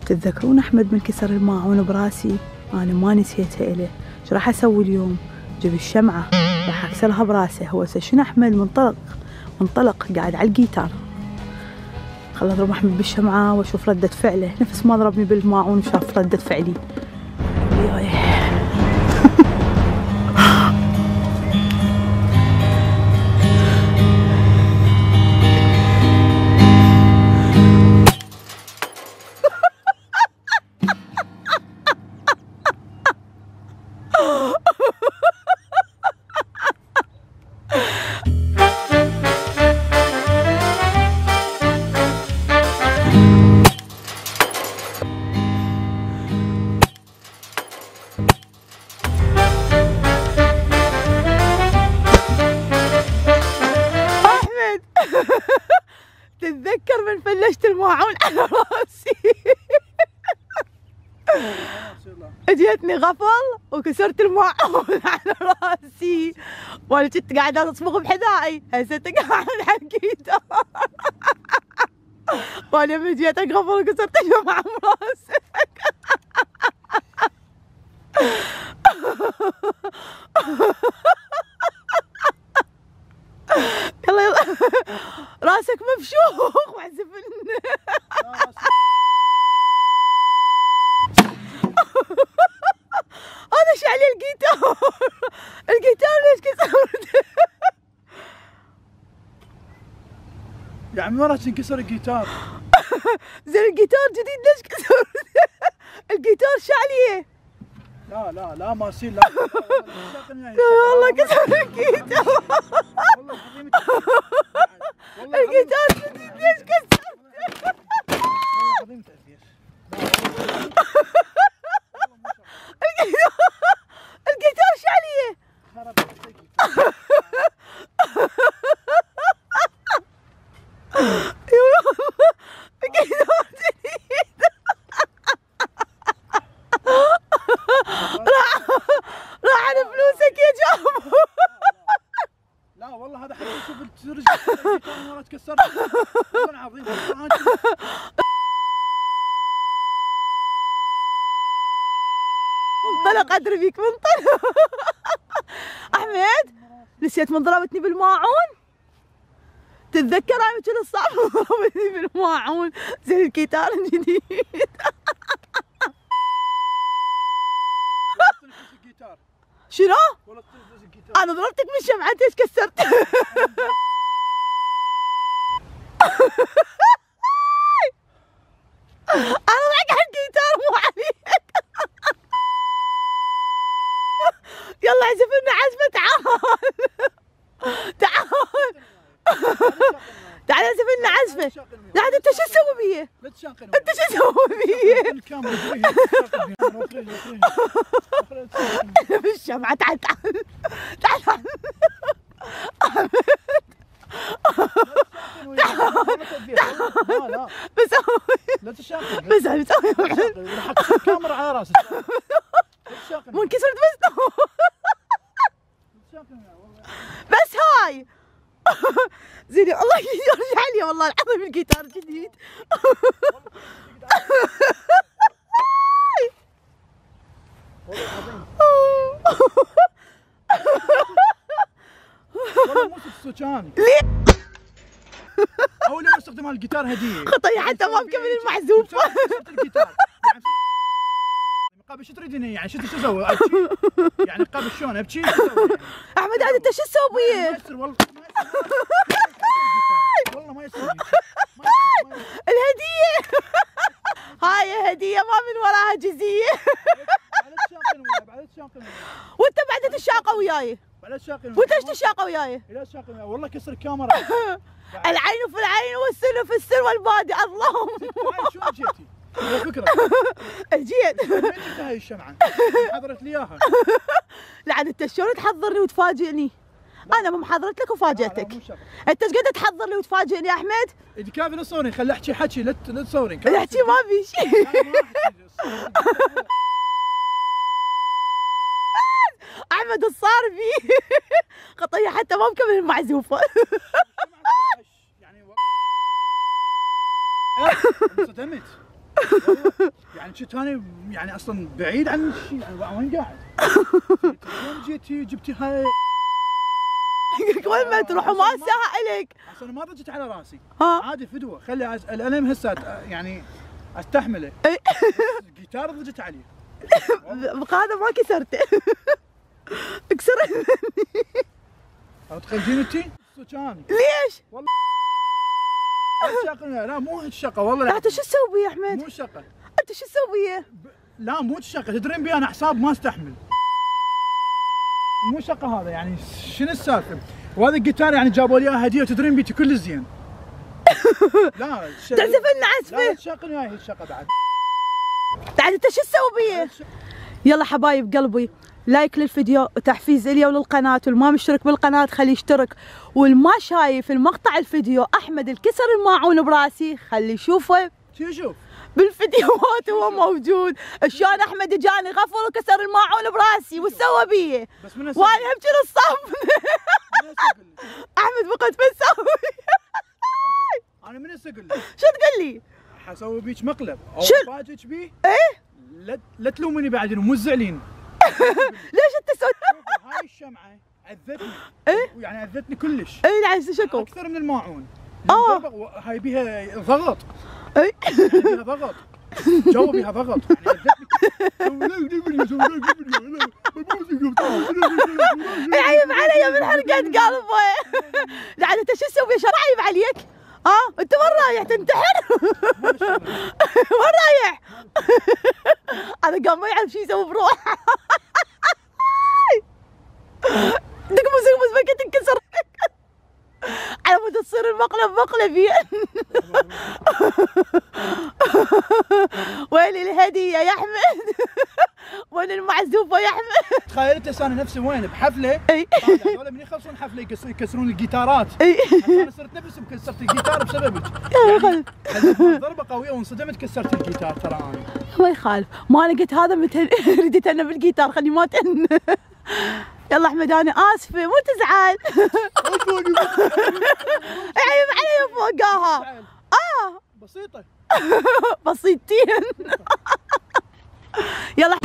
تتذكرون أحمد من كسر الماعون براسي؟ أنا ما نسيته إله. شو راح أسوي اليوم؟ جيب الشمعة راح أكسرها براسه. هو شنو أحمد منطلق قاعد على الجيتار. خل أضرب أحمد بالشمعة وأشوف ردة فعله نفس ما ضربني بالماعون وشاف ردة فعلي. تتذكر من فلشت الماعون على راسي اجيتني غفل وكسرت الماعون على راسي وانا كنت قاعده اصبغ بحذائي. هسه قاعد على الجيتار وانا لما جيت اغفل وكسرت الشمعة براسي. يلا راسك مفشوخ وعزفن. انا شعلي الجيتار ليش كسرت؟ يا عمي ورا انكسر الجيتار. زين الجيتار جديد ليش كسرت؟ الجيتار شعليه. لا ما يصير. لا والله كسر الجيتار. الجيتار جديد ليش كسرت؟ الجيتار شعليه. راح على فلوسك يا جابو. لا والله هذا حتى شوف الجيتار ورا تكسرت. والله العظيم منطلق ادري فيك منطلق. احمد نسيت من ضربتني بالماعون. تتذكر انا شنو صار؟ ضربتني بالماعون زين الجيتار الجديد. شنو؟ انا ضربتك بالشمعة ايش كسرت؟ انا ضحك على الجيتار مو عليك. يلا اعزف لنا عزفة. تعال اعزف لنا عزفة. لا انت شو تسوي بيه؟ انت شو تسوي بيه؟ بالشمعة. تعال بسوي الكاميرا على راسك. مو انكسرت بس هاي زين. الله يرجع لي والله العظيم الجيتار جديد. والله مو السوشان. ليه؟ اول يوم استخدم الجيتار هديه. خطيه حتى ما مكمل المحذوفه. الجيتار يعني قبل شو تريدين يعني شو اسوي؟ يعني قبل شلون ابكي؟ احمد انت شو تسوي بيه؟ ما يصير والله ما يصير. الهديه هاي هديه ما من وراها جزيه. وانت بعد تشاقه وياي. وانت ايش تشاقه وياي؟ والله كسر الكاميرا. العين في العين والسن في السن والبادي. اللهم شو اجيتي؟ على فكره اجيت. وين هاي الشمعه؟ حضرت لي اياها. لا انت شلون تحضرني وتفاجئني؟ انا مو محضرت لك وفاجئتك. انت ايش قاعد تحضر لي وتفاجئني يا احمد؟ انت كافي لا تصورين. خلي احكي حكي لا تصورين. احكي ما في شيء. احمد ايش صار فيه؟ خطيه حتى ما مكمل المعزوفه. يعني انصدمت. والله يعني كنت انا يعني اصلا بعيد عن الشيء، يعني وين قاعد؟ يوم جيتي جبتي هاي وين ما تروح وما اساها الك. اصلا ما ضجت على راسي. ها عادي فدوه، خلي الالم هسه يعني استحمله. اي الجيتار ضجت عليه. هذا ما كسرته. اكسره. او تخرجين انتي؟ سكاني ليش؟ والله شقه. لا مو الشقه والله. لا انت شو تسوي بيه يا احمد؟ مو شقه. انت شو تسوي بيه؟ لا مو الشقه، تدرين بي انا حساب ما استحمل. مو شقه هذا، يعني شنو السالفه؟ وهذا الجيتار يعني جابوا لي اياه هديه وتدرين بيتي كل زين. لا تعزف لنا لا عزفه. الشقه وياي الشقه بعد. بعد انت شو تسوي بيه؟ يلا حبايب قلبي، لايك للفيديو وتحفيز الي وللقناه، والما مشترك بالقناه خليه يشترك، والما شايف المقطع الفيديو احمد الكسر الماعون براسي خليه يشوفه شو شوف بالفيديوهات هو موجود. شلون احمد اجاني غفر وكسر الماعون براسي وش سوى بيه؟ بس من وانا هم كذا الصف. احمد بقيت فين اسوي؟ انا من هسه اقول لك شو تقول لي؟ حسوي بيك مقلب او شو؟ افاجئك بيه. ايه؟ لا تلوموني بعدين ومو زعلين. ليش انت سويت؟ هاي الشمعه عذتني. ايه؟ يعني عذتني كلش. اي نعم شكو؟ اكثر من الماعون. اه هاي بيها ضغط. اي يعني بيها ضغط. جو بيها ضغط، يعني عذتني. يعيب علي من حرقة قلبه. لا انت شو تسوي؟ شو رايب عليك؟ انت وين رايح تنتحر؟ وين رايح؟ هذا قام ما يعرف شو يسوي بروحه. دقموس بكت انكسر على مود تصير المقلب مقلبي. وين الهدية يا احمد؟ وين المعزوفة يا احمد؟ تخيلت هسه انا نفسي وين بحفله. اي هذول من يخلصون حفله يكسرون الجيتارات. اي انا صرت نفسي كسرت الجيتار بسببك. يعني ضربه قويه وانصدمت كسرت الجيتار ترى انا. ما يخالف، ما انا قلت هذا متى رديت انا بالجيتار خلي ما تن. يلا احمد انا اسفه مو تزعل. عيب علي فوقاها. بسيطه بسيطين. يلا